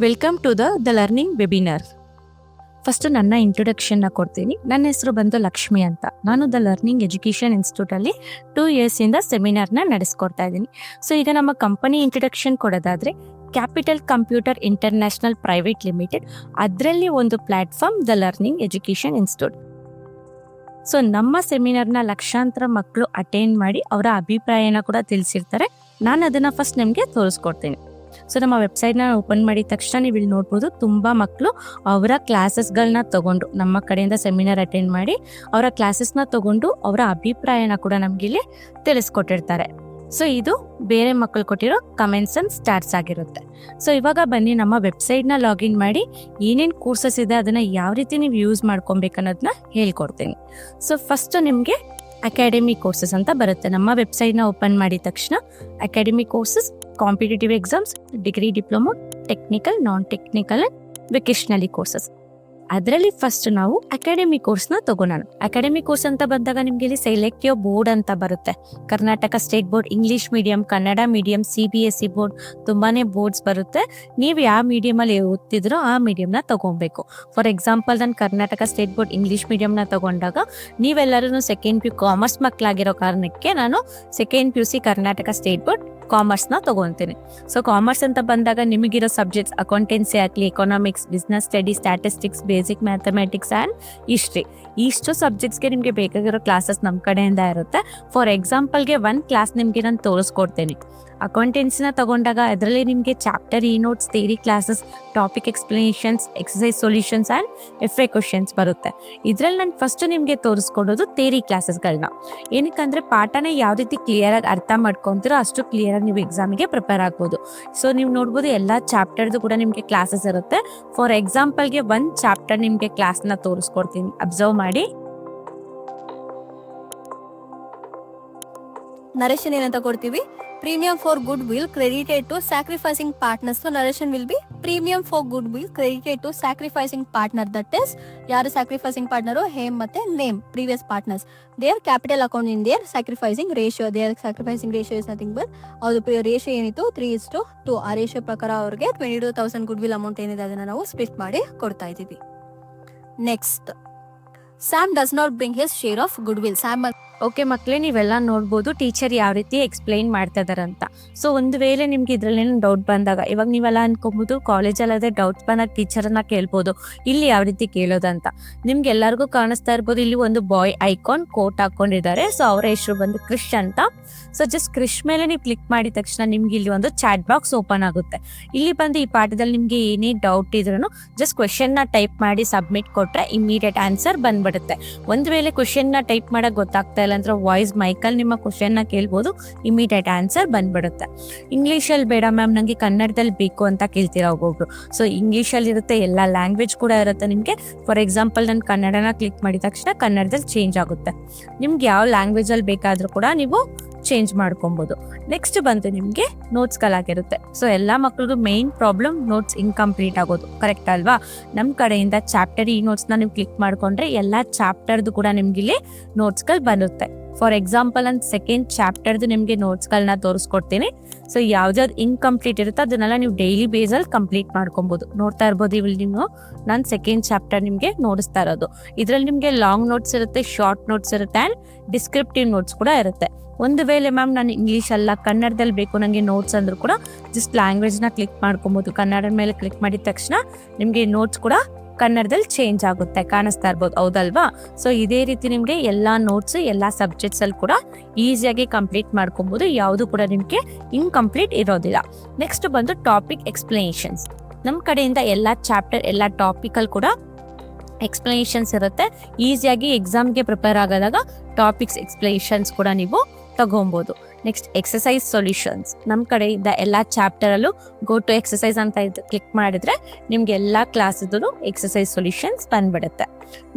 Welcome to the learning webinar. First ನನ್ನ ಇಂಟ್ರೊಡಕ್ಷನ್ನ ಕೊಡ್ತೀನಿ. ನನ್ನ ಹೆಸರು ಬಂದು ಲಕ್ಷ್ಮಿ ಅಂತ. ನಾನು ದ ಲರ್ನಿಂಗ್ ಎಜುಕೇಷನ್ ಇನ್ಸ್ಟಿಟ್ಯೂಟಲ್ಲಿ 2 ಇಯರ್ಸಿಂದ ಸೆಮಿನಾರ್ನ ನಡೆಸ್ಕೊಡ್ತಾ ಇದ್ದೀನಿ. ಸೊ ಈಗ ನಮ್ಮ ಕಂಪನಿ ಇಂಟ್ರೊಡಕ್ಷನ್ ಕೊಡೋದಾದರೆ, capital computer international private limited, ಅದರಲ್ಲಿ ಒಂದು platform the learning education institute. So ನಮ್ಮ ಸೆಮಿನಾರ್ನ ಲಕ್ಷಾಂತರ ಮಕ್ಕಳು ಅಟೆಂಡ್ ಮಾಡಿ ಅವರ ಅಭಿಪ್ರಾಯನ ಕೂಡ ತಿಳಿಸಿರ್ತಾರೆ. ನಾನು ಅದನ್ನು ಫಸ್ಟ್ ನಿಮಗೆ ತೋರಿಸ್ಕೊಡ್ತೀನಿ. ಸೊ ನಮ್ಮ ವೆಬ್ಸೈಟ್ನ ಓಪನ್ ಮಾಡಿದ ತಕ್ಷಣ ನೀವು ಇಲ್ಲಿ ನೋಡ್ಬೋದು, ತುಂಬ ಮಕ್ಕಳು ಅವರ ಕ್ಲಾಸಸ್ಗಳನ್ನ ತಗೊಂಡು ನಮ್ಮ ಕಡೆಯಿಂದ ಸೆಮಿನಾರ್ ಅಟೆಂಡ್ ಮಾಡಿ ಅವರ ಕ್ಲಾಸಸ್ನ ತಗೊಂಡು ಅವರ ಅಭಿಪ್ರಾಯನ ಕೂಡ ನಮ್ಗೆ ಇಲ್ಲಿ ತಿಳಿಸ್ಕೊಟ್ಟಿರ್ತಾರೆ. ಸೊ ಇದು ಬೇರೆ ಮಕ್ಕಳು ಕೊಟ್ಟಿರೋ ಕಮೆಂಟ್ಸ್ ಅಂಡ್ ಸ್ಟಾರ್ಟ್ಸ್ ಆಗಿರುತ್ತೆ. ಸೊ ಇವಾಗ ಬನ್ನಿ ನಮ್ಮ ವೆಬ್ಸೈಟ್ನ ಲಾಗಿನ್ ಮಾಡಿ ಏನೇನು ಕೋರ್ಸಸ್ ಇದೆ ಅದನ್ನು ಯಾವ ರೀತಿ ನೀವು ಯೂಸ್ ಮಾಡ್ಕೊಬೇಕು ಅನ್ನೋದನ್ನ ಹೇಳ್ಕೊಡ್ತೀನಿ. ಸೊ ಫಸ್ಟ್ ನಿಮಗೆ ಅಕಾಡೆಮಿ ಕೋರ್ಸಸ್ ಅಂತ ಬರುತ್ತೆ. ನಮ್ಮ ವೆಬ್ಸೈಟ್ನ ಓಪನ್ ಮಾಡಿದ ತಕ್ಷಣ academy courses, competitive exams, degree, diploma, technical, non technical and vocationally courses. ಅದರಲ್ಲಿ ಫಸ್ಟ್ ನಾವು ಅಕಾಡೆಮಿ ಕೋರ್ಸ್ನ ತಗೋಣ. ಅಕಾಡೆಮಿ ಕೋರ್ಸ್ ಅಂತ ಬಂದಾಗ ನಿಮ್ಗೆ ಇಲ್ಲಿ ಸೆಲೆಕ್ಟ್ ಯೋರ್ ಬೋರ್ಡ್ ಅಂತ ಬರುತ್ತೆ. Karnataka state board, English medium, Kannada medium, CBSE board, ತುಂಬಾನೇ ಬೋರ್ಡ್ಸ್ ಬರುತ್ತೆ. ನೀವು ಯಾವ ಮೀಡಿಯಮಲ್ಲಿ ಓದ್ತಿದ್ರೋ ಆ ಮೀಡಿಯಂನ ತಗೊಬೇಕು. ಫಾರ್ ಎಕ್ಸಾಂಪಲ್, ನಾನು ಕರ್ನಾಟಕ ಸ್ಟೇಟ್ ಬೋರ್ಡ್ ಇಂಗ್ಲಿಷ್ ಮೀಡಿಯಂನ ತಗೊಂಡಾಗ ನೀವೆಲ್ಲರೂ ಸೆಕೆಂಡ್ PU ಕಾಮರ್ಸ್ ಮಕ್ಕಳಾಗಿರೋ ಕಾರಣಕ್ಕೆ ನಾನು second PUC Karnataka state board ಕಾಮರ್ಸ್ನ ತಗೊತೀನಿ. ಸೊ ಕಾಮರ್ಸ್ ಅಂತ ಬಂದಾಗ ನಿಮಗಿರೋ ಸಬ್ಜೆಕ್ಟ್ಸ್ ಅಕೌಂಟೆನ್ಸಿ ಆಗಲಿ, economics, business study, statistics, basic mathematics and history, ಇಷ್ಟು ಸಬ್ಜೆಕ್ಟ್ಸ್ಗೆ ನಿಮಗೆ ಬೇಕಾಗಿರೋ ಕ್ಲಾಸಸ್ ನಮ್ಮ ಕಡೆಯಿಂದ ಇರುತ್ತೆ. ಫಾರ್ ಎಕ್ಸಾಂಪಲ್ಗೆ ಒಂದು ಕ್ಲಾಸ್ ನಿಮಗೆ ನಾನು ತೋರಿಸ್ಕೊಡ್ತೀನಿ. ಅಕೌಂಟೆನ್ಸಿನ ತಗೊಂಡಾಗ ಅದರಲ್ಲಿ ನಿಮಗೆ ಚಾಪ್ಟರ್ ಈ notes, theory classes, topic explanations, exercise solutions and FA questions ಬರುತ್ತೆ. ಇದರಲ್ಲಿ ನಾನು ಫಸ್ಟ್ ನಿಮಗೆ ತೋರಿಸ್ಕೊಡೋದು ಥಿಯರಿ ಕ್ಲಾಸಸ್ಗಳನ್ನ. ಏನಕ್ಕಂದರೆ ಪಾಠನ ಯಾವ ರೀತಿ ಕ್ಲಿಯರಾಗಿ ಅರ್ಥ ಮಾಡ್ಕೊತೀರೋ ಅಷ್ಟು ಕ್ಲಿಯರಾಗಿ ನೀವು ಎಕ್ಸಾಮಿಗೆ ಪ್ರಿಪೇರ್ ಆಗ್ಬೋದು. ಸೊ ನೀವು ನೋಡ್ಬೋದು, ಎಲ್ಲ ಚಾಪ್ಟರ್ದು ಕೂಡ ನಿಮಗೆ ಕ್ಲಾಸಸ್ ಇರುತ್ತೆ. ಫಾರ್ ಎಕ್ಸಾಂಪಲ್ಗೆ ಒಂದು ಚಾಪ್ಟರ್ ನಿಮಗೆ ಕ್ಲಾಸ್ನ ತೋರಿಸ್ಕೊಡ್ತೀನಿ, ಅಬ್ಸರ್ವ್ ಮಾಡಿ. ನರೇಶನ್ ಏನಂತ ಕೊಡ್ತೀವಿ? Premium for goodwill credited to sacrificing partners. So narration will be premium for goodwill credited to sacrificing partner. That is, yaru sacrificing partner him matte name, previous partners. Their capital account in their sacrificing ratio. Their sacrificing ratio is nothing but our ratio ಏನಿತ್ತು 3:2. ಆ ratio ಪ್ರಕಾರ ಅವ್ರಿಗೆ 22,000 goodwill amount ಏನಿದೆ ಅದನ್ನ ನಾವು split ಮಾಡಿ ಕೊಡ್ತಾ ಇದ್ದೀವಿ. Next, Sam does not bring his share of goodwill. Sam okay ಮಕ್ಕಳೇ, ನೀವೆಲ್ಲ ನೋಡ್ಬೋದು ಟೀಚರ್ ಯಾವ ರೀತಿ ಎಕ್ಸ್ಪ್ಲೈನ್ ಮಾಡ್ತಾ ಇದಾರೆ ಅಂತ. ಸೊ ಒಂದು ವೇಳೆ ನಿಮ್ಗೆ ಇದ್ರಲ್ಲೇನು ಡೌಟ್ ಬಂದಾಗ, ಇವಾಗ ನೀವೆಲ್ಲ ಅನ್ಕೊಬೋದು ಕಾಲೇಜಲ್ಲದೆ ಡೌಟ್ ಬಂದಾಗ ಟೀಚರನ್ನ ಕೇಳ್ಬೋದು, ಇಲ್ಲಿ ಯಾವ ರೀತಿ ಕೇಳೋದಂತ. ನಿಮ್ಗೆ ಎಲ್ಲರಿಗೂ ಕಾಣಿಸ್ತಾ ಇರ್ಬೋದು, ಇಲ್ಲಿ ಒಂದು ಬಾಯ್ ಐಕಾನ್ ಕೋಟ್ ಹಾಕೊಂಡಿದ್ದಾರೆ. ಸೊ ಅವರ ಹೆಸರು ಬಂದು ಕ್ರಿಶ್ ಅಂತ. ಸೊ ಜಸ್ಟ್ ಕ್ರಿಶ್ ಮೇಲೆ ನೀವು ಕ್ಲಿಕ್ ಮಾಡಿದ ತಕ್ಷಣ ನಿಮ್ಗೆ ಇಲ್ಲಿ ಒಂದು ಚಾಟ್ ಬಾಕ್ಸ್ ಓಪನ್ ಆಗುತ್ತೆ. ಇಲ್ಲಿ ಬಂದು ಈ ಪಾಠದಲ್ಲಿ ನಿಮ್ಗೆ ಏನೇ ಡೌಟ್ ಇದ್ರೂ ಜಸ್ಟ್ ಕ್ವೆಶನ್ನ ಟೈಪ್ ಮಾಡಿ ಸಬ್ಮಿಟ್ ಕೊಟ್ರೆ ಇಮಿಡಿಯೇಟ್ ಆನ್ಸರ್ ಬಂದ್ಬಿಡುತ್ತೆ. ಒಂದು ವೇಳೆ ಕ್ವೆಶನ್ನ ಟೈಪ್ ಮಾಡಕ್ ಗೊತ್ತಾಗ್ತಾ ಇಲ್ಲ ಅಂದ್ರೆ ವಾಯ್ಸ್ ಮೈಕಲ್ಲಿ ನಿಮ್ಮ ಕ್ವಶನ್ನ ಕೇಳ್ಬೋದು, ಇಮಿಡಿಯೇಟ್ ಆನ್ಸರ್ ಬಂದ್ಬಿಡುತ್ತೆ. ಇಂಗ್ಲೀಷಲ್ಲಿ ಬೇಡ ಮ್ಯಾಮ್, ನನಗೆ ಕನ್ನಡದಲ್ಲಿ ಬೇಕು ಅಂತ ಕೇಳ್ತೀರಾ ಒಬ್ಬೊಬ್ರು. ಸೊ ಇಂಗ್ಲೀಷಲ್ಲಿ ಇರುತ್ತೆ, ಎಲ್ಲ ಲ್ಯಾಂಗ್ವೇಜ್ ಕೂಡ ಇರುತ್ತೆ ನಿಮಗೆ. ಫಾರ್ ಎಕ್ಸಾಂಪಲ್, ನಾನು ಕನ್ನಡನ ಕ್ಲಿಕ್ ಮಾಡಿದ ತಕ್ಷಣ ಕನ್ನಡದಲ್ಲಿ ಚೇಂಜ್ ಆಗುತ್ತೆ. ನಿಮ್ಗೆ ಯಾವ ಲ್ಯಾಂಗ್ವೇಜಲ್ಲಿ ಬೇಕಾದರೂ ಕೂಡ ನೀವು ಚೇಂಜ್ ಮಾಡ್ಕೊಬೋದು. ನೆಕ್ಸ್ಟ್ ಬಂದು ನಿಮಗೆ ನೋಟ್ಸ್ಗಳಾಗಿರುತ್ತೆ. ಸೊ ಎಲ್ಲ ಮಕ್ಕಳಿಗೂ ಮೇನ್ ಪ್ರಾಬ್ಲಮ್ ನೋಟ್ಸ್ ಇನ್ಕಂಪ್ಲೀಟ್ ಆಗೋದು, ಕರೆಕ್ಟ್ ಅಲ್ವಾ? ನಮ್ಮ ಕಡೆಯಿಂದ ಚಾಪ್ಟರ್ ಈ ನೋಟ್ಸ್ನ ನೀವು ಕ್ಲಿಕ್ ಮಾಡ್ಕೊಂಡ್ರೆ ಎಲ್ಲ ಚಾಪ್ಟರ್ದು ಕೂಡ ನಿಮ್ಗೆ ಇಲ್ಲಿ ನೋಟ್ಸ್ಗಳು ಬರುತ್ತೆ. ಫಾರ್ ಎಕ್ಸಾಂಪಲ್, ನಾನು ಸೆಕೆಂಡ್ ಚಾಪ್ಟರ್ದು ನಿಮಗೆ ನೋಟ್ಸ್ಗಳನ್ನ ತೋರಿಸ್ಕೊಡ್ತೀನಿ. ಸೊ ಯಾವ್ದಾವ್ದು ಇನ್ಕಂಪ್ಲೀಟ್ ಇರುತ್ತೋ ಅದನ್ನೆಲ್ಲ ನೀವು ಡೈಲಿ ಬೇಸಲ್ಲಿ ಕಂಪ್ಲೀಟ್ ಮಾಡ್ಕೊಬೋದು. ನೋಡ್ತಾ ಇರ್ಬೋದು ಇಲ್ಲಿ ನೀವು, ನಾನು ಸೆಕೆಂಡ್ ಚಾಪ್ಟರ್ ನಿಮಗೆ ನೋಡಿಸ್ತಾ ಇರೋದು. ಇದರಲ್ಲಿ ನಿಮಗೆ ಲಾಂಗ್ ನೋಟ್ಸ್ ಇರುತ್ತೆ, ಶಾರ್ಟ್ ನೋಟ್ಸ್ ಇರುತ್ತೆ ಆ್ಯಂಡ್ ಡಿಸ್ಕ್ರಿಪ್ಟಿವ್ ನೋಟ್ಸ್ ಕೂಡ ಇರುತ್ತೆ. ಒಂದು ವೇಳೆ ಮ್ಯಾಮ್ ನಾನು ಇಂಗ್ಲೀಷ್ ಅಲ್ಲ ಕನ್ನಡದಲ್ಲಿ ಬೇಕು ನನಗೆ ನೋಟ್ಸ್ ಅಂದ್ರೂ ಕೂಡ ಜಸ್ಟ್ ಲ್ಯಾಂಗ್ವೇಜ್ನ ಕ್ಲಿಕ್ ಮಾಡ್ಕೊಬೋದು. ಕನ್ನಡದ ಮೇಲೆ ಕ್ಲಿಕ್ ಮಾಡಿದ ತಕ್ಷಣ ನಿಮಗೆ ನೋಟ್ಸ್ ಕೂಡ ಕನ್ನಡದಲ್ಲಿ ಚೇಂಜ್ ಆಗುತ್ತೆ, ಕಾಣಿಸ್ತಾ ಇರ್ಬೋದು, ಹೌದಲ್ವಾ? ಸೊ ಇದೇ ರೀತಿ ನಿಮಗೆ ಎಲ್ಲ ನೋಟ್ಸ್ ಎಲ್ಲ ಸಬ್ಜೆಕ್ಟ್ಸಲ್ಲಿ ಕೂಡ ಈಸಿಯಾಗಿ ಕಂಪ್ಲೀಟ್ ಮಾಡ್ಕೊಬೋದು. ಯಾವುದು ಕೂಡ ನಿಮಗೆ ಇನ್ಕಂಪ್ಲೀಟ್ ಇರೋದಿಲ್ಲ. ನೆಕ್ಸ್ಟ್ ಬಂದು ಟಾಪಿಕ್ ಎಕ್ಸ್ಪ್ಲನೇಷನ್ಸ್. ನಮ್ಮ ಕಡೆಯಿಂದ ಎಲ್ಲ ಚಾಪ್ಟರ್ ಎಲ್ಲ ಟಾಪಿಕಲ್ಲಿ ಕೂಡ ಎಕ್ಸ್ಪ್ಲನೇಷನ್ಸ್ ಇರುತ್ತೆ. ಈಸಿಯಾಗಿ ಎಕ್ಸಾಮ್ಗೆ ಪ್ರಿಪೇರ್ ಆಗೋದಾಗ ಟಾಪಿಕ್ಸ್ ಎಕ್ಸ್ಪ್ಲನೇಷನ್ಸ್ ಕೂಡ ನೀವು ತಗೊಬೋದು. Next, exercise solutions. ನಮ್ಮ ಕಡೆಯಿಂದ ಎಲ್ಲ ಚಾಪ್ಟರಲ್ಲೂ ಗೋ ಟು ಎಕ್ಸಸೈಸ್ ಅಂತ ಕ್ಲಿಕ್ ಮಾಡಿದ್ರೆ ನಿಮ್ಗೆ ಎಲ್ಲ ಕ್ಲಾಸದ್ದು ಎಕ್ಸಸೈಸ್ ಸೊಲ್ಯೂಷನ್ಸ್ ಬಂದ್ಬಿಡುತ್ತೆ.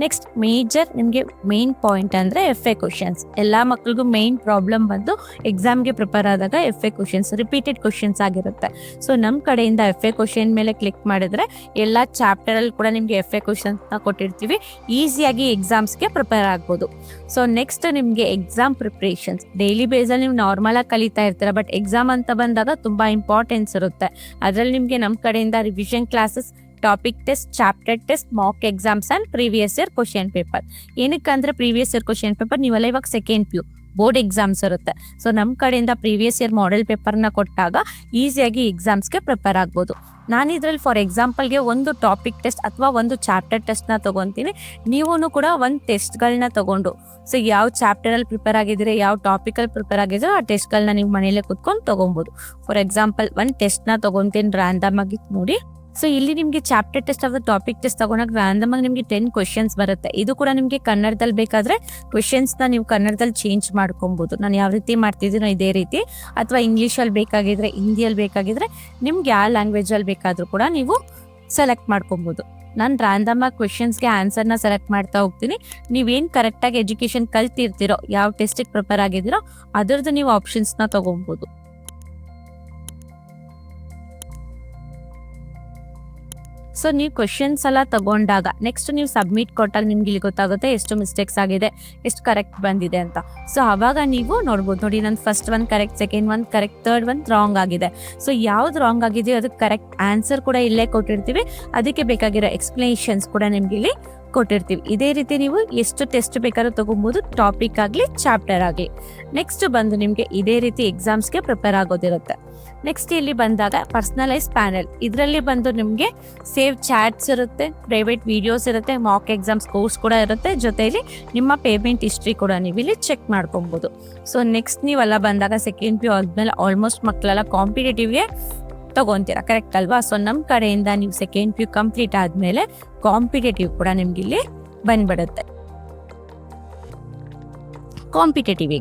ನೆಕ್ಸ್ಟ್ ಮೇಜರ್ ನಿಮಗೆ ಮೇನ್ ಪಾಯಿಂಟ್ ಅಂದರೆ ಎಫ್ ಎ ಕ್ವಶನ್ಸ್. ಎಲ್ಲ ಮಕ್ಳಿಗೂ ಮೇನ್ ಪ್ರಾಬ್ಲಮ್ ಬಂದು ಎಕ್ಸಾಮ್ಗೆ ಪ್ರಿಪೇರ್ ಆದಾಗ F A questions repeated questions ಆಗಿರುತ್ತೆ. ಸೊ ನಮ್ಮ ಕಡೆಯಿಂದ ಎಫ್ ಎ ಕ್ವಶನ್ ಮೇಲೆ ಕ್ಲಿಕ್ ಮಾಡಿದ್ರೆ ಎಲ್ಲ ಚಾಪ್ಟರಲ್ಲಿ ಕೂಡ ನಿಮಗೆ ಎಫ್ ಎ ಕ್ವಶನ್ಸ್ನ ಕೊಟ್ಟಿರ್ತೀವಿ, ಈಸಿಯಾಗಿ ಎಕ್ಸಾಮ್ಸ್ಗೆ ಪ್ರಿಪೇರ್ ಆಗ್ಬೋದು. ಸೊ ನೆಕ್ಸ್ಟ್ ನಿಮಗೆ ಎಕ್ಸಾಮ್ ಪ್ರಿಪ್ರೇಷನ್ಸ್ ಡೈಲಿ ಬೇಸಲ್ಲಿ ನೀವು ನಾರ್ಮಲಾಗಿ ಕಲಿತಾ ಇರ್ತೀರ, ಬಟ್ ಎಕ್ಸಾಮ್ ಅಂತ ಬಂದಾಗ ತುಂಬ ಇಂಪಾರ್ಟೆನ್ಸ್ ಇರುತ್ತೆ. ಅದರಲ್ಲಿ ನಿಮಗೆ ನಮ್ಮ ಕಡೆಯಿಂದ revision classes, topic test, chapter test, mock exams and previous year question paper. ಏನಕ್ಕಂದ್ರೆ ಪ್ರೀವಿಯಸ್ ಇಯರ್ ಕ್ವಶನ್ ಪೇಪರ್ ನೀವೆಲ್ಲ ಇವಾಗ ಸೆಕೆಂಡ್ PU ಬೋರ್ಡ್ ಎಕ್ಸಾಮ್ಸ್ ಇರುತ್ತೆ. ಸೊ ನಮ್ಮ ಕಡೆಯಿಂದ ಪ್ರೀವಿಯಸ್ ಇಯರ್ ಮಾಡೆಲ್ ಪೇಪರ್ನ ಕೊಟ್ಟಾಗ ಈಸಿಯಾಗಿ ಎಕ್ಸಾಮ್ಸ್ಗೆ ಪ್ರಿಪೇರ್ ಆಗ್ಬೋದು. ನಾನು ಇದರಲ್ಲಿ ಫಾರ್ ಎಕ್ಸಾಂಪಲ್ಗೆ ಒಂದು ಟಾಪಿಕ್ ಟೆಸ್ಟ್ ಅಥವಾ ಒಂದು ಚಾಪ್ಟರ್ ಟೆಸ್ಟ್ನ ತೊಗೊತೀನಿ, ನೀವು ಕೂಡ ಒಂದು ಟೆಸ್ಟ್ಗಳನ್ನ ತೊಗೊಂಡು ಸೊ ಯಾವ ಚಾಪ್ಟರಲ್ಲಿ ಪ್ರಿಪೇರ್ ಆಗಿದ್ದೀರಿ, ಯಾವ ಟಾಪಿಕಲ್ಲಿ ಪ್ರಿಪೇರ್ ಆಗಿದ್ದೀರೋ ಆ ಟೆಸ್ಟ್ಗಳನ್ನ ನೀವು ಮನೇಲೆ ಕುತ್ಕೊಂಡು ತೊಗೊಬೋದು. ಫಾರ್ ಎಕ್ಸಾಂಪಲ್ ಒಂದು ಟೆಸ್ಟ್ನ ತೊಗೊತೀನಿ ರ್ಯಾಂಡಮ್ ಆಗಿ ನೋಡಿ. ಸೊ ಇಲ್ಲಿ ನಿಮಗೆ ಚಾಪ್ಟರ್ ಟೆಸ್ಟ್ ಅಥವಾ ಟಾಪಿಕ್ ಟೆಸ್ಟ್ ತಗೊಂಡಾಗ ರ್ಯಾಂಡಮ್ ಆಗಿ ನಿಮಗೆ 10 ಕ್ವಶನ್ಸ್ ಬರುತ್ತೆ. ಇದು ಕೂಡ ನಿಮಗೆ ಕನ್ನಡದಲ್ಲಿ ಬೇಕಾದ್ರೆ ಕ್ವಶನ್ಸ್ನ ನೀವು ಕನ್ನಡದಲ್ಲಿ ಚೇಂಜ್ ಮಾಡ್ಕೊಬೋದು. ನಾನು ಯಾವ ರೀತಿ ಮಾಡ್ತಿದ್ದೀನೋ ಇದೇ ರೀತಿ, ಅಥವಾ ಇಂಗ್ಲೀಷಲ್ಲಿ ಬೇಕಾಗಿದ್ರೆ, ಹಿಂದಿಯಲ್ಲಿ ಬೇಕಾಗಿದ್ರೆ, ನಿಮ್ಗೆ ಯಾವ ಲ್ಯಾಂಗ್ವೇಜಲ್ಲಿ ಬೇಕಾದರೂ ಕೂಡ ನೀವು ಸೆಲೆಕ್ಟ್ ಮಾಡ್ಕೊಬೋದು. ನಾನು ರ್ಯಾಂಡಮ್ ಆಗಿ ಕ್ವಶನ್ಸ್ಗೆ ಆನ್ಸರ್ನ ಸೆಲೆಕ್ಟ್ ಮಾಡ್ತಾ ಹೋಗ್ತೀನಿ. ನೀವೇನು ಕರೆಕ್ಟಾಗಿ ಎಜುಕೇಷನ್ ಕಲ್ತಿರ್ತೀರೋ, ಯಾವ ಟೆಸ್ಟಿಗೆ ಪ್ರಿಪೇರ್ ಆಗಿದ್ದೀರೋ ಅದರದ್ದು ನೀವು ಆಪ್ಷನ್ಸ್ನ ತೊಗೊಬೋದು. ಸೊ ನೀವು ಕ್ವಶನ್ಸ್ ಎಲ್ಲ ತಗೊಂಡಾಗ ನೆಕ್ಸ್ಟ್ ನೀವು ಸಬ್ಮಿಟ್ ಕೊಟ್ಟಾಗ ನಿಮ್ಗೆ ಇಲ್ಲಿ ಗೊತ್ತಾಗುತ್ತೆ ಎಷ್ಟು ಮಿಸ್ಟೇಕ್ಸ್ ಆಗಿದೆ, ಎಷ್ಟು ಕರೆಕ್ಟ್ ಬಂದಿದೆ ಅಂತ. ಸೊ ಅವಾಗ ನೀವು ನೋಡ್ಬೋದು, ನೋಡಿ ನಾನು first one correct, second one correct, third one wrong ಆಗಿದೆ. ಸೊ ಯಾವ್ದು ರಾಂಗ್ ಆಗಿದೆಯೋ ಅದಕ್ಕೆ ಕರೆಕ್ಟ್ ಆನ್ಸರ್ ಕೂಡ ಇಲ್ಲೇ ಕೊಟ್ಟಿರ್ತೀವಿ, ಅದಕ್ಕೆ ಬೇಕಾಗಿರೋ ಎಕ್ಸ್ಪ್ಲನೇಷನ್ಸ್ ಕೂಡ ನಿಮ್ಗೆ ಇಲ್ಲಿ ಕೊಟ್ಟಿರ್ತೀವಿ. ಇದೇ ರೀತಿ ನೀವು ಎಷ್ಟು ಟೆಸ್ಟ್ ಬೇಕಾದ್ರೂ ತಗೊಬೋದು, ಟಾಪಿಕ್ ಆಗಲಿ ಚಾಪ್ಟರ್ ಆಗಲಿ. ನೆಕ್ಸ್ಟ್ ಬಂದು ನಿಮಗೆ ಇದೇ ರೀತಿ ಎಕ್ಸಾಮ್ಸ್ಗೆ ಪ್ರಿಪೇರ್ ಆಗೋದಿರುತ್ತೆ. ನೆಕ್ಸ್ಟ್ ಇಲ್ಲಿ ಬಂದಾಗ ಪರ್ಸನಲೈಸ್ ಪ್ಯಾನೆಲ್, ಇದರಲ್ಲಿ ಬಂದು ನಿಮಗೆ ಸೇವ್ ಚಾಟ್ಸ್ ಇರುತ್ತೆ, ಪ್ರೈವೇಟ್ ವಿಡಿಯೋಸ್ ಇರುತ್ತೆ, ಮಾಕ್ ಎಕ್ಸಾಮ್ಸ್ ಕೋರ್ಸ್ ಕೂಡ ಇರುತ್ತೆ, ಜೊತೆಯಲ್ಲಿ ನಿಮ್ಮ ಪೇಮೆಂಟ್ ಹಿಸ್ಟ್ರಿ ಕೂಡ ನೀವು ಇಲ್ಲಿ ಚೆಕ್ ಮಾಡ್ಕೊಬೋದು. ಸೊ ನೆಕ್ಸ್ಟ್ ನೀವೆಲ್ಲ ಬಂದಾಗ ಸೆಕೆಂಡ್ PU ಆದ್ಮೇಲೆ ಆಲ್ಮೋಸ್ಟ್ ಮಕ್ಕಳೆಲ್ಲ ಕಾಂಪಿಟೇಟಿವ್ಗೆ ತಗೊಂತೀರಾ, ಕರೆಕ್ಟ್ ಅಲ್ವಾ? ಸೊ ನಮ್ಮ ಕಡೆಯಿಂದ ನೀವು ಸೆಕೆಂಡ್ PU ಕಂಪ್ಲೀಟ್ ಆದಮೇಲೆ ಕಾಂಪಿಟೇಟಿವ್ ಕೂಡ ನಿಮ್ಗೆ ಇಲ್ಲಿ ಬಂದ್ಬಿಡುತ್ತೆ. ಕಾಂಪಿಟೇಟಿವ್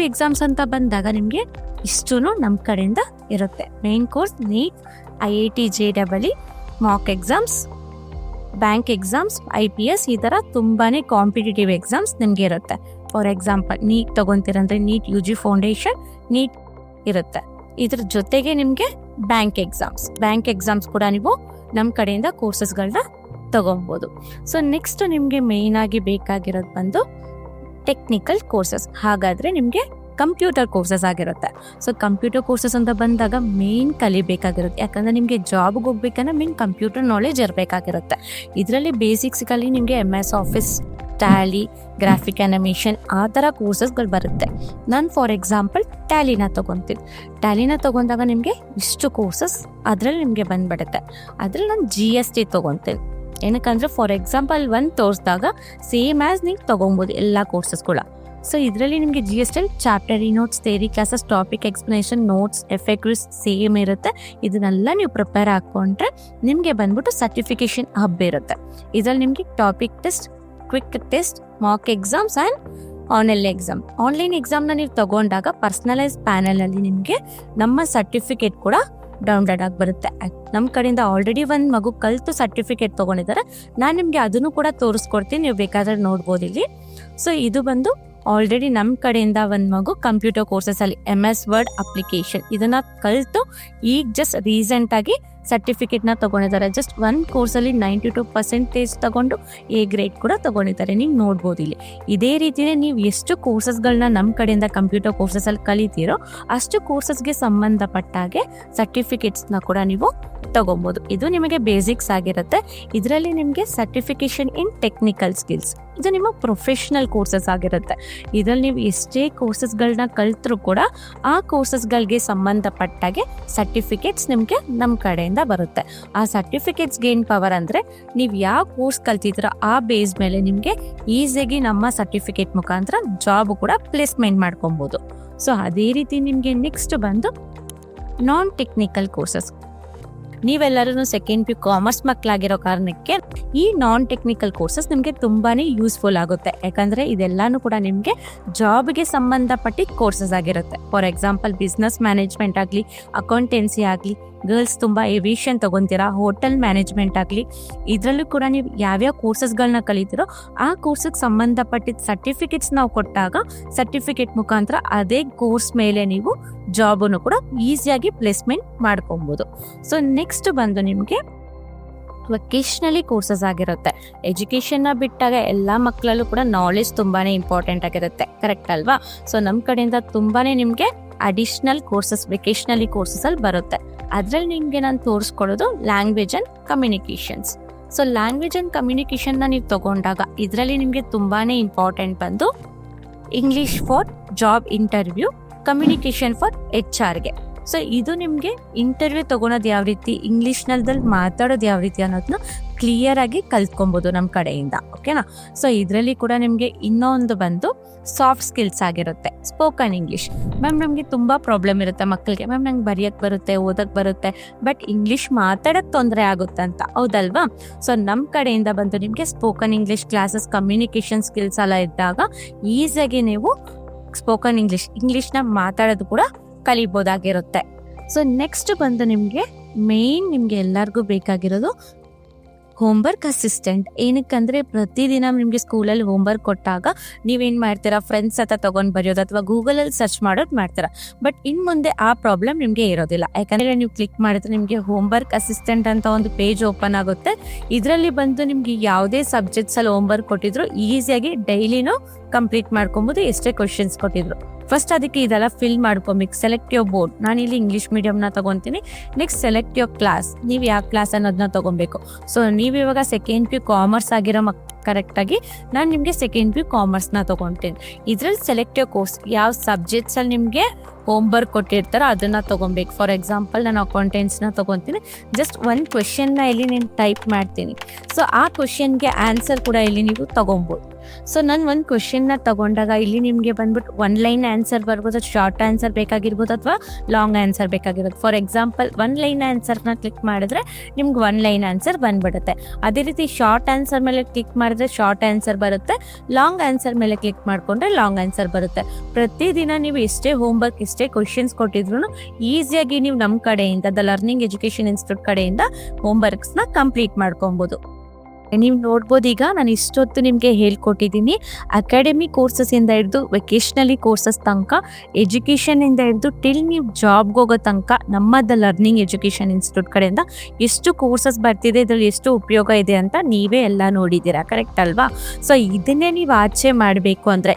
ಎಕ್ಸಾಮ್ಸ್ ಅಂತ ಬಂದಾಗ ನಿಮಗೆ ಇಷ್ಟೂ ನಮ್ಮ ಕಡೆಯಿಂದ ಇರುತ್ತೆ. Main course NEET, IIT JEE, mock exams, bank exams, IPS, ಈ ಥರ ತುಂಬಾ ಕಾಂಪಿಟೇಟಿವ್ ಎಕ್ಸಾಮ್ಸ್ ನಿಮಗೆ ಇರುತ್ತೆ. ಫಾರ್ ಎಕ್ಸಾಂಪಲ್ ನೀಟ್ ತೊಗೊತೀರಂದ್ರೆ ನೀಟ್ UG ಫೌಂಡೇಶನ್ ನೀಟ್ ಇರುತ್ತೆ. ಇದ್ರ ಜೊತೆಗೆ ನಿಮಗೆ ಬ್ಯಾಂಕ್ ಎಕ್ಸಾಮ್ಸ್ ಕೂಡ ನೀವು ನಮ್ಮ ಕಡೆಯಿಂದ ಕೋರ್ಸಸ್ಗಳನ್ನ ತಗೊಬೋದು. ಸೊ ನೆಕ್ಸ್ಟ್ ನಿಮಗೆ ಮೇಯ್ನ್ ಆಗಿ ಬೇಕಾಗಿರೋದು ಬಂದು ಟೆಕ್ನಿಕಲ್ ಕೋರ್ಸಸ್. ಹಾಗಾದರೆ ನಿಮಗೆ ಕಂಪ್ಯೂಟರ್ ಕೋರ್ಸಸ್ ಆಗಿರುತ್ತೆ. ಸೊ ಕಂಪ್ಯೂಟರ್ ಕೋರ್ಸಸ್ ಅಂತ ಬಂದಾಗ ಮೇನ್ ಕಲಿಬೇಕಾಗಿರುತ್ತೆ, ಯಾಕಂದರೆ ನಿಮಗೆ ಜಾಬ್ಗೆ ಹೋಗ್ಬೇಕಂದ್ರೆ ಮೇನ್ ಕಂಪ್ಯೂಟರ್ ನಾಲೆಜ್ ಇರಬೇಕಾಗಿರುತ್ತೆ. ಇದರಲ್ಲಿ ಬೇಸಿಕ್ಸ್ಗಳಲ್ಲಿ ನಿಮಗೆ MS office, Tally, graphic animation ಆ ಥರ ಕೋರ್ಸಸ್ಗಳು ಬರುತ್ತೆ. ನಾನು ಫಾರ್ ಎಕ್ಸಾಂಪಲ್ ಟ್ಯಾಲಿನ ತೊಗೊಂಡಾಗ ನಿಮಗೆ ಇಷ್ಟು ಕೋರ್ಸಸ್ ಅದರಲ್ಲಿ ನಿಮಗೆ ಬಂದ್ಬಿಡುತ್ತೆ. ಅದರಲ್ಲಿ ನಾನು GST ತೊಗೊತೀನಿ. ಏನಕ್ಕಂದರೆ ಫಾರ್ ಎಕ್ಸಾಂಪಲ್ ಒಂದು ತೋರಿಸಿದಾಗ ಸೇಮ್ ಆ್ಯಸ್ ನೀವು ತೊಗೊಬೋದು ಎಲ್ಲ ಕೋರ್ಸಸ್ಗಳ. ಸೊ ಇದರಲ್ಲಿ ನಿಮಗೆ GST ಚಾಪ್ಟರಿ notes, theory classes, topic explanation, notes, FAQs same ಇರುತ್ತೆ. ಇದನ್ನೆಲ್ಲ ನೀವು ಪ್ರಿಪೇರ್ ಹಾಕ್ಕೊಂಡ್ರೆ ನಿಮಗೆ ಬಂದ್ಬಿಟ್ಟು ಸರ್ಟಿಫಿಕೇಷನ್ ಹಬ್ ಇರುತ್ತೆ. ಇದರಲ್ಲಿ ನಿಮಗೆ topic test, quick test, mock exams and online ಎಕ್ಸಾಮ್ನ ನೀವು ತಗೊಂಡಾಗ ಪರ್ಸನಲೈಸ್ ಪ್ಯಾನಲಲ್ಲಿ ನಿಮಗೆ ನಮ್ಮ ಸರ್ಟಿಫಿಕೇಟ್ ಕೂಡ ಡೌನ್ಲೋಡ್ ಆಗಿ ಬರುತ್ತೆ. ನಮ್ಮ ಕಡೆಯಿಂದ ಆಲ್ರೆಡಿ ಒಂದು ಮಗು ಕಲಿತು ಸರ್ಟಿಫಿಕೇಟ್ ತೊಗೊಂಡಿದ್ದಾರೆ, ನಾನು ನಿಮಗೆ ಅದನ್ನು ಕೂಡ ತೋರಿಸ್ಕೊಡ್ತೀನಿ, ನೀವು ಬೇಕಾದ್ರೆ ನೋಡ್ಬೋದು ಇಲ್ಲಿ. ಸೊ ಇದು ಬಂದು ಆಲ್ರೆಡಿ ನಮ್ಮ ಕಡೆಯಿಂದ ಒಂದು ಮಗು ಕಂಪ್ಯೂಟರ್ ಕೋರ್ಸಸಲ್ಲಿ MS ವರ್ಡ್ ಅಪ್ಲಿಕೇಶನ್ ಇದನ್ನು ಕಲಿತು ಈಗ ಜಸ್ಟ್ ರೀಸೆಂಟಾಗಿ ಸರ್ಟಿಫಿಕೇಟ್ನ ತೊಗೊಂಡಿದ್ದಾರೆ. ಜಸ್ಟ್ ಒಂದು ಕೋರ್ಸಲ್ಲಿ 92% ತಗೊಂಡು A ಗ್ರೇಡ್ ಕೂಡ ತೊಗೊಂಡಿದ್ದಾರೆ, ನೀವು ನೋಡ್ಬೋದು ಇಲ್ಲಿ. ಇದೇ ರೀತಿಯೇ ನೀವು ಎಷ್ಟು ಕೋರ್ಸಸ್ಗಳನ್ನ ನಮ್ಮ ಕಡೆಯಿಂದ ಕಂಪ್ಯೂಟರ್ ಕೋರ್ಸಸಲ್ಲಿ ಕಲಿತೀರೋ ಅಷ್ಟು ಕೋರ್ಸಸ್ಗೆ ಸಂಬಂಧಪಟ್ಟಾಗೆ ಸರ್ಟಿಫಿಕೇಟ್ಸ್ನ ಕೂಡ ನೀವು ತಗೊಬೋದು. ಇದು ನಿಮಗೆ ಬೇಸಿಕ್ಸ್ ಆಗಿರುತ್ತೆ. ಇದರಲ್ಲಿ ನಿಮಗೆ ಸರ್ಟಿಫಿಕೇಷನ್ ಇನ್ ಟೆಕ್ನಿಕಲ್ ಸ್ಕಿಲ್ಸ್, ಇದು ನಿಮ್ಮ ಪ್ರೊಫೆಷ್ನಲ್ ಕೋರ್ಸಸ್ ಆಗಿರುತ್ತೆ. ಇದರಲ್ಲಿ ನೀವು ಎಷ್ಟೇ ಕೋರ್ಸಸ್ಗಳನ್ನ ಕಲಿತರೂ ಕೂಡ ಆ ಕೋರ್ಸಸ್ಗಳಿಗೆ ಸಂಬಂಧಪಟ್ಟಾಗೆ ಸರ್ಟಿಫಿಕೇಟ್ಸ್ ನಿಮಗೆ ನಮ್ಮ ಕಡೆಯಿಂದ ಬರುತ್ತೆ. ಆ ಸರ್ಟಿಫಿಕೇಟ್ಸ್ಗೆ ಏನು ಪವರ್ ಅಂದರೆ ನೀವು ಯಾವ ಕೋರ್ಸ್ ಕಲ್ತಿದ್ರೋ ಆ ಬೇಸ್ ಮೇಲೆ ನಿಮಗೆ ಈಸಿಯಾಗಿ ನಮ್ಮ ಸರ್ಟಿಫಿಕೇಟ್ ಮುಖಾಂತರ ಜಾಬ್ ಕೂಡ ಪ್ಲೇಸ್ಮೆಂಟ್ ಮಾಡ್ಕೊಬೋದು. ಸೊ ಅದೇ ರೀತಿ ನಿಮಗೆ ನೆಕ್ಸ್ಟ್ ಬಂದು ನಾನ್ ಟೆಕ್ನಿಕಲ್ ಕೋರ್ಸಸ್. ನೀವೆಲ್ಲರೂ ಸೆಕೆಂಡ್ PU ಕಾಮರ್ಸ್ ಮಕ್ಕಳಾಗಿರೋ ಕಾರಣಕ್ಕೆ ಈ ನಾನ್ ಟೆಕ್ನಿಕಲ್ ಕೋರ್ಸಸ್ ನಿಮಗೆ ತುಂಬಾ ಯೂಸ್ಫುಲ್ ಆಗುತ್ತೆ. ಯಾಕಂದರೆ ಇದೆಲ್ಲನೂ ಕೂಡ ನಿಮಗೆ ಜಾಬ್ಗೆ ಸಂಬಂಧಪಟ್ಟ ಕೋರ್ಸಸ್ ಆಗಿರುತ್ತೆ. ಫಾರ್ ಎಕ್ಸಾಂಪಲ್ ಬಿಸ್ನೆಸ್ ಮ್ಯಾನೇಜ್ಮೆಂಟ್ ಆಗಲಿ, ಅಕೌಂಟೆನ್ಸಿ ಆಗಲಿ, ಗರ್ಲ್ಸ್ ತುಂಬ ಏವಿಯೇಷನ್ ತೊಗೊತೀರಾ, ಹೋಟೆಲ್ ಮ್ಯಾನೇಜ್ಮೆಂಟ್ ಆಗಲಿ, ಇದರಲ್ಲೂ ಕೂಡ ನೀವು ಯಾವ್ಯಾವ ಕೋರ್ಸಸ್ಗಳನ್ನ ಕಲಿತೀರೋ ಆ ಕೋರ್ಸಿಗೆ ಸಂಬಂಧಪಟ್ಟಿದ್ದ ಸರ್ಟಿಫಿಕೇಟ್ಸ್ ನಾವು ಕೊಟ್ಟಾಗ ಸರ್ಟಿಫಿಕೇಟ್ ಮುಖಾಂತರ ಅದೇ ಕೋರ್ಸ್ ಮೇಲೆ ನೀವು ಜಾಬನ್ನು ಕೂಡ ಈಸಿಯಾಗಿ ಪ್ಲೇಸ್ಮೆಂಟ್ ಮಾಡ್ಕೊಬೋದು. ಸೊ ನೆಕ್ಸ್ಟ್ ಬಂದು ನಿಮಗೆ ವೊಕೇಶ್ನಲಿ ಕೋರ್ಸಸ್ ಆಗಿರುತ್ತೆ. ಎಜುಕೇಷನ್ನ ಬಿಟ್ಟಾಗ ಎಲ್ಲ ಮಕ್ಕಳಲ್ಲೂ ಕೂಡ ನಾಲೆಜ್ ತುಂಬಾ ಇಂಪಾರ್ಟೆಂಟ್ ಆಗಿರುತ್ತೆ, ಕರೆಕ್ಟ್ ಅಲ್ವಾ? ಸೊ ನಮ್ಮ ಕಡೆಯಿಂದ ತುಂಬಾ ನಿಮಗೆ ಅಡಿಷ್ನಲ್ ಕೋರ್ಸಸ್ ವೆಕೇಶ್ನಲಿ ಕೋರ್ಸಸಲ್ಲಿ ಬರುತ್ತೆ. ಅದರಲ್ಲಿ ನಿಮಗೆ ನಾನು ತೋರಿಸ್ಕೊಡೋದು language and communications. So language and ಕಮ್ಯುನಿಕೇಷನ್ನ ನೀವು ತಗೊಂಡಾಗ ಇದರಲ್ಲಿ ನಿಮಗೆ ತುಂಬಾ ಇಂಪಾರ್ಟೆಂಟ್ ಬಂದು English for job interview, communication for HR ಗೆ. ಸೊ ಇದು ನಿಮಗೆ ಇಂಟರ್ವ್ಯೂ ತೊಗೊಳೋದು ಯಾವ ರೀತಿ, ಇಂಗ್ಲೀಷ್ನಲ್ಲಿ ಮಾತಾಡೋದು ಯಾವ ರೀತಿ ಅನ್ನೋದನ್ನ ಕ್ಲಿಯರಾಗಿ ಕಲ್ತ್ಕೊಬೋದು ನಮ್ಮ ಕಡೆಯಿಂದ, ಓಕೆನಾ? ಸೊ ಇದರಲ್ಲಿ ಕೂಡ ನಿಮಗೆ ಇನ್ನೊಂದು ಬಂದು ಸಾಫ್ಟ್ ಸ್ಕಿಲ್ಸ್ ಆಗಿರುತ್ತೆ. Spoken English. ಮ್ಯಾಮ್ ನಮಗೆ ತುಂಬ ಪ್ರಾಬ್ಲಮ್ ಇರುತ್ತೆ ಮಕ್ಕಳಿಗೆ, ಮ್ಯಾಮ್ ನಂಗೆ ಬರೆಯೋಕ್ಕೆ ಬರುತ್ತೆ, ಓದೋಕ್ಕೆ ಬರುತ್ತೆ, ಬಟ್ ಇಂಗ್ಲೀಷ್ ಮಾತಾಡೋಕ್ಕೆ ತೊಂದರೆ ಆಗುತ್ತೆ ಅಂತ, ಹೌದಲ್ವಾ? ಸೊ ನಮ್ಮ ಕಡೆಯಿಂದ ಬಂದು ನಿಮಗೆ spoken English classes, communication skills ಎಲ್ಲ ಇದ್ದಾಗ ಈಸಿಯಾಗಿ ನೀವು ಸ್ಪೋಕನ್ ಇಂಗ್ಲೀಷ್ನ ಮಾತಾಡೋದು ಕೂಡ ಕಲಿಬೋದಾಗಿರುತ್ತೆ. ಸೊ ನೆಕ್ಸ್ಟ್ ಬಂದು ನಿಮಗೆ ಮೇನ್ ನಿಮಗೆ ಎಲ್ಲರಿಗೂ ಬೇಕಾಗಿರೋದು ಹೋಮ್ವರ್ಕ್ ಅಸಿಸ್ಟೆಂಟ್. ಏನಕ್ಕಂದರೆ ಪ್ರತಿದಿನ ನಿಮಗೆ ಸ್ಕೂಲಲ್ಲಿ ಹೋಮ್ವರ್ಕ್ ಕೊಟ್ಟಾಗ ನೀವೇನು ಮಾಡ್ತೀರಾ, ಫ್ರೆಂಡ್ಸ್ ಹತ್ರ ತೊಗೊಂಡು ಬರೆಯೋದು ಅಥವಾ ಗೂಗಲಲ್ಲಿ ಸರ್ಚ್ ಮಾಡೋದು ಮಾಡ್ತೀರಾ. ಬಟ್ ಇನ್ನು ಮುಂದೆ ಆ ಪ್ರಾಬ್ಲಮ್ ನಿಮಗೆ ಇರೋದಿಲ್ಲ, ಯಾಕಂದರೆ ನೀವು ಕ್ಲಿಕ್ ಮಾಡಿದ್ರೆ ನಿಮಗೆ ಹೋಮ್ವರ್ಕ್ ಅಸಿಸ್ಟೆಂಟ್ ಅಂತ ಒಂದು ಪೇಜ್ ಓಪನ್ ಆಗುತ್ತೆ. ಇದರಲ್ಲಿ ಬಂದು ನಿಮಗೆ ಯಾವುದೇ ಸಬ್ಜೆಕ್ಟ್ಸಲ್ಲಿ ಹೋಮ್ವರ್ಕ್ ಕೊಟ್ಟಿದ್ರು ಈಸಿಯಾಗಿ ಡೈಲಿನೂ ಕಂಪ್ಲೀಟ್ ಮಾಡ್ಕೊಬೋದು, ಎಷ್ಟೇ ಕ್ವಶನ್ಸ್ ಕೊಟ್ಟಿದ್ರು. ಫಸ್ಟ್ ಅದಕ್ಕೆ ಇದೆಲ್ಲ ಫಿಲ್ ಮಾಡ್ಕೊಬೇಕು. ಸೆಲೆಕ್ಟ್ ಯೋರ್ ಬೋರ್ಡ್, ನಾನಿಲ್ಲಿ ಇಂಗ್ಲೀಷ್ ಮೀಡಿಯಮ್ನ ತೊಗೊತೀನಿ. ನೆಕ್ಸ್ಟ್ ಸೆಲೆಕ್ಟ್ ಯೋರ್ ಕ್ಲಾಸ್, ನೀವು ಯಾವ ಕ್ಲಾಸ್ ಅನ್ನೋದನ್ನ ತೊಗೊಬೇಕು. ಸೊ ನೀವು ಇವಾಗ ಸೆಕೆಂಡ್ PU ಕಾಮರ್ಸ್ ಆಗಿರೋ ಕರೆಕ್ಟಾಗಿ ನಾನು ನಿಮಗೆ ಸೆಕೆಂಡ್ PU ಕಾಮರ್ಸ್ನ ತೊಗೊತೀನಿ. ಇದರಲ್ಲಿ ಸೆಲೆಕ್ಟ್ ಯೋರ್ ಕೋರ್ಸ್, ಯಾವ ಸಬ್ಜೆಕ್ಟ್ಸಲ್ಲಿ ನಿಮಗೆ ಹೋಮ್ವರ್ಕ್ ಕೊಟ್ಟಿರ್ತಾರೋ ಅದನ್ನು ತೊಗೊಬೇಕು. ಫಾರ್ ಎಕ್ಸಾಂಪಲ್ ನಾನು ಅಕೌಂಟೆನ್ಸ್ನ ತೊಗೊತೀನಿ. ಜಸ್ಟ್ ಒಂದು ಕ್ವೆಶನ್ನ ಇಲ್ಲಿ నేను ಟೈಪ್ ಮಾಡ್ತೀನಿ. ಸೊ ಆ ಕ್ವೆಶನ್ಗೆ ಆನ್ಸರ್ ಕೂಡ ಇಲ್ಲಿ ನೀವು ತೊಗೊಬೋದು. ಸೊ ನಾನು ಒಂದು ಕ್ವೆಶನ್ನ ತೊಗೊಂಡಾಗ ಇಲ್ಲಿ ನಿಮಗೆ ಬಂದ್ಬಿಟ್ಟು 1 ಲೈನ್ ಆನ್ಸರ್ ಬರ್ಬೋದು, ಶಾರ್ಟ್ ಆನ್ಸರ್ ಬೇಕಾಗಿರ್ಬೋದು ಅಥವಾ ಲಾಂಗ್ ಆನ್ಸರ್ ಬೇಕಾಗಿರೋದು. ಫಾರ್ ಎಕ್ಸಾಂಪಲ್ 1 ಲೈನ್ ಆನ್ಸರ್ನ ಕ್ಲಿಕ್ ಮಾಡಿದ್ರೆ ನಿಮ್ಗೆ 1 ಲೈನ್ ಆನ್ಸರ್ ಬಂದ್ಬಿಡುತ್ತೆ. ಅದೇ ರೀತಿ ಶಾರ್ಟ್ ಆನ್ಸರ್ ಮೇಲೆ ಕ್ಲಿಕ್ ಮಾಡಿದ್ರೆ ಶಾರ್ಟ್ ಆನ್ಸರ್ ಬರುತ್ತೆ, ಲಾಂಗ್ ಆನ್ಸರ್ ಮೇಲೆ ಕ್ಲಿಕ್ ಮಾಡಿಕೊಂಡ್ರೆ ಲಾಂಗ್ ಆನ್ಸರ್ ಬರುತ್ತೆ. ಪ್ರತಿದಿನ ನೀವು ಎಷ್ಟೇ ಹೋಮ್ವರ್ಕ್ ಎಷ್ಟೇ ಕ್ವಶನ್ಸ್ ಕೊಟ್ಟಿದ್ರು ಈಸಿಯಾಗಿ ನೀವು ನಮ್ಮ ಕಡೆಯಿಂದ ದ ಲರ್ನಿಂಗ್ ಎಜುಕೇಷನ್ ಇನ್ಸ್ಟಿಟ್ಯೂಟ್ ಕಡೆಯಿಂದ ಹೋಮ್ವರ್ಕ್ಸ್ನ ಕಂಪ್ಲೀಟ್ ಮಾಡ್ಕೊಬೋದು. ನೀವು ನೋಡ್ಬೋದು, ಈಗ ನಾನು ಇಷ್ಟೊತ್ತು ನಿಮಗೆ ಹೇಳ್ಕೊಟ್ಟಿದ್ದೀನಿ. ಅಕಾಡೆಮಿ ಕೋರ್ಸಸ್ಸಿಂದ ಹಿಡಿದು ವೆಕೇಶ್ನಲಿ ಕೋರ್ಸಸ್ ತನಕ, ಎಜುಕೇಷನಿಂದ ಹಿಡಿದು ಟಿಲ್ ನೀವು ಜಾಬ್ಗೆ ಹೋಗೋ ತನಕ ನಮ್ಮ ದ ಲರ್ನಿಂಗ್ ಎಜುಕೇಷನ್ ಇನ್ಸ್ಟಿಟ್ಯೂಟ್ ಕಡೆಯಿಂದ ಎಷ್ಟು ಕೋರ್ಸಸ್ ಬರ್ತಿದೆ, ಇದರಲ್ಲಿ ಎಷ್ಟು ಉಪಯೋಗ ಇದೆ ಅಂತ ನೀವೇ ಎಲ್ಲ ನೋಡಿದ್ದೀರಾ, ಕರೆಕ್ಟ್ ಅಲ್ವಾ? ಸೊ ಇದನ್ನೇ ನೀವು ಆಚೆ ಮಾಡಬೇಕು ಅಂದರೆ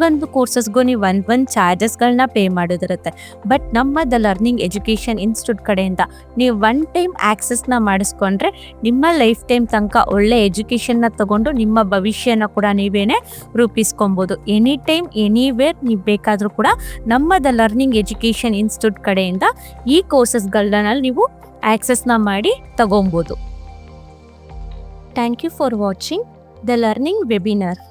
ಒಂದು ಕೋರ್ಸಸ್ಗೂ ನೀವು ಒಂದು ಚಾರ್ಜಸ್ಗಳನ್ನ ಪೇ ಮಾಡೋದಿರುತ್ತೆ. ಬಟ್ ನಮ್ಮ ದ ಲರ್ನಿಂಗ್ ಎಜುಕೇಷನ್ ಇನ್ಸ್ಟಿಟ್ಯೂಟ್ ಕಡೆಯಿಂದ ನೀವು 1 ಟೈಮ್ ಆ್ಯಕ್ಸಸ್ನ ಮಾಡಿಸ್ಕೊಂಡ್ರೆ ನಿಮ್ಮ ಲೈಫ್ ಟೈಮ್ ತನಕ ಒಳ್ಳೆ ಎಜುಕೇಷನ್ನ ತಗೊಂಡು ನಿಮ್ಮ ಭವಿಷ್ಯನ ಕೂಡ ನೀವೇನೆ ರೂಪಿಸ್ಕೊಬೋದು. ಎನಿ ಟೈಮ್ ಎನಿವೇರ್ ನೀವು ಬೇಕಾದರೂ ಕೂಡ ನಮ್ಮ ದ ಲರ್ನಿಂಗ್ ಎಜುಕೇಷನ್ ಇನ್ಸ್ಟಿಟ್ಯೂಟ್ ಕಡೆಯಿಂದ ಈ ಕೋರ್ಸಸ್ಗಳನ್ನ ನೀವು ಆಕ್ಸೆಸ್ನ ಮಾಡಿ ತಗೊಬೋದು. Thank you for watching the learning webinar.